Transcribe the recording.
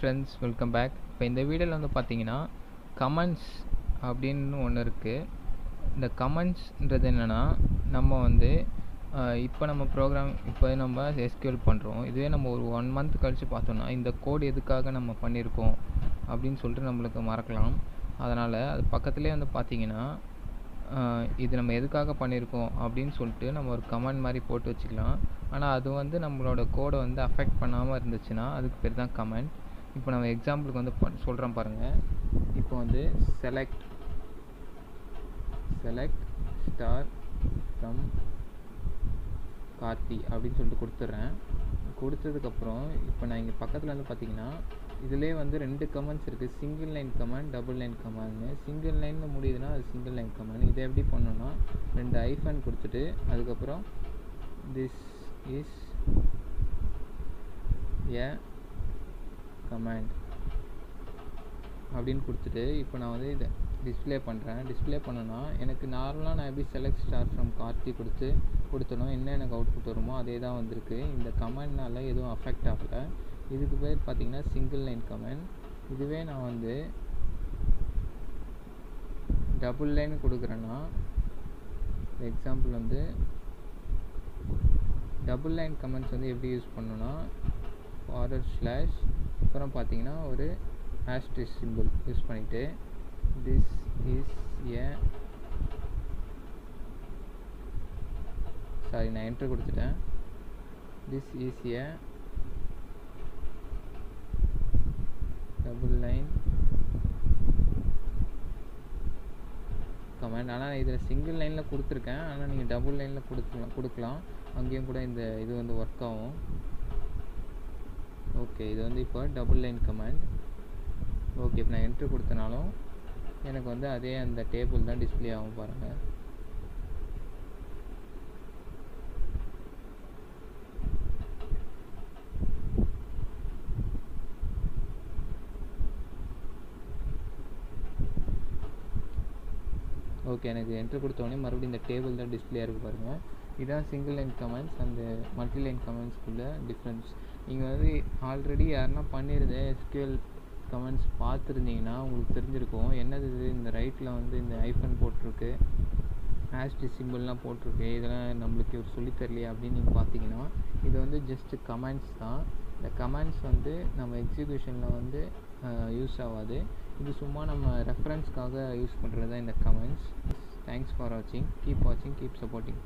Friends, welcome back. இப்போ இந்த வீடியோவில் வந்து பார்த்தீங்கன்னா கமெண்ட்ஸ் அப்படின்னு ஒன்று இருக்குது. இந்த கமெண்ட்ஸ்ன்றது என்னென்னா, நம்ம வந்து இப்போ நம்ம ப்ரோக்ராம் இப்போ நம்ம எஸ்கியூஎல் பண்ணுறோம். இதுவே நம்ம ஒரு 1 மந்த் கழித்து பார்த்தோம்னா இந்த கோட் எதுக்காக நம்ம பண்ணியிருக்கோம் அப்படின்னு சொல்லிட்டு நம்மளுக்கு மறக்கலாம். அதனால் அது பக்கத்துலேயே வந்து பார்த்தீங்கன்னா இது நம்ம எதுக்காக பண்ணியிருக்கோம் அப்படின்னு சொல்லிட்டு நம்ம ஒரு கமெண்ட் மாதிரி போட்டு வச்சுக்கலாம். ஆனால் அது வந்து நம்மளோட கோடை வந்து அஃபெக்ட் பண்ணாமல் இருந்துச்சுன்னா அதுக்கு பேர் தான் கமெண்ட். இப்போ நம்ம எக்ஸாம்பிளுக்கு வந்து சொல்கிறோம் பாருங்கள். இப்போ வந்து செலக்ட் ஸ்டார் ஃப்ரம் கார்த்தி அப்படின்னு சொல்லிட்டு கொடுத்துட்றேன். கொடுத்ததுக்கப்புறம் இப்போ நான் இங்கே பக்கத்தில் வந்து பார்த்தீங்கன்னா இதிலே வந்து 2 கமெண்ட்ஸ் இருக்குது. Single line comment, double line கமெண்ட்னு. சிங்கிள் லைனில் முடியுதுன்னா அது சிங்கிள் லைன் கமெண்ட். இதை எப்படி பண்ணணும்னா 2 ஐஃபன் கொடுத்துட்டு அதுக்கப்புறம் திஸ் இஸ் ஏ கமெண்ட் அப்படின்னு கொடுத்துட்டு இப்போ நான் வந்து இதை டிஸ்பிளே பண்ணுறேன். டிஸ்பிளே பண்ணோன்னா எனக்கு நார்மலாக நான் எப்படி செலக்ட் ஸ்டார் ஃப்ரம் கார்த்தி கொடுத்தனும் என்ன எனக்கு அவுட்புட் வருமோ அதே தான் வந்திருக்கு. இந்த கமெண்ட்னால எதுவும் அஃபெக்ட் ஆகலை. இதுக்கு பேர் பார்த்திங்கன்னா சிங்கிள் லைன் கமெண்ட். இதுவே நான் வந்து டபுள் லைன் கொடுக்குறேன்னா எக்ஸாம்பிள் வந்து டபுள் லைன் கமெண்ட்ஸ் வந்து எப்படி யூஸ் பண்ணணும்னா // அப்புறம் பார்த்தீங்கன்னா ஒரு ஆஸ்டரிஸ்க் சிம்பிள் யூஸ் பண்ணிவிட்டு திஸ் இஸ் ஏ நான் என்ட்ரு கொடுத்துட்டேன். This is A double line comment. ஆனால் இதில் சிங்கிள் லைனில் கொடுத்துருக்கேன். ஆனால் நீங்கள் டபுள் லைனில் கொடுக்கலாம். அங்கேயும் கூட இந்த இது வந்து ஒர்க் ஆகும். ஓகே, இது வந்து இப்போ டபுள் லைன் கமெண்ட். ஓகே, இப்போ நான் என்ட்ரு கொடுத்தனாலும் எனக்கு வந்து அதே அந்த டேபிள் தான் டிஸ்பிளே ஆகும் பாருங்கள். ஓகே, எனக்கு என்ட்ரு கொடுத்தோடனே மறுபடியும் இந்த டேபிள் தான் டிஸ்பிளே இருக்குது பாருங்கள். இதுதான் சிங்கிள் லைன் கமெண்ட்ஸ் அந்த மல்டி லைன் கமெண்ட்ஸ்க்குள்ள டிஃப்ரென்ஸ். நீங்கள் வந்து ஆல்ரெடி யாருன்னா பண்ணியிருந்த எஸ்கியூஎல் கமெண்ட்ஸ் பார்த்துருந்தீங்கன்னா உங்களுக்கு தெரிஞ்சிருக்கும். என்னது இது, இந்த ரைட்டில் வந்து இந்த ஐஃபன் போட்டிருக்கு, ஆஸ்டரிஸ்க் சிம்பிள்லாம் போட்டிருக்கு, இதெல்லாம் நம்மளுக்கு ஒரு சொல்லித்தரலையே அப்படின்னு நீங்கள் பார்த்தீங்கன்னா இது வந்து ஜஸ்ட்டு கமெண்ட்ஸ் தான். இந்த கமெண்ட்ஸ் வந்து நம்ம எக்ஸிக்யூஷனில் வந்து யூஸ் ஆகாது. இது சும்மா நம்ம ரெஃபரன்ஸ்க்காக யூஸ் பண்ணுறது தான் இந்த கமெண்ட்ஸ். தேங்க்ஸ் ஃபார் வாட்சிங். கீப் வாட்சிங், கீப் சப்போர்ட்டிங்.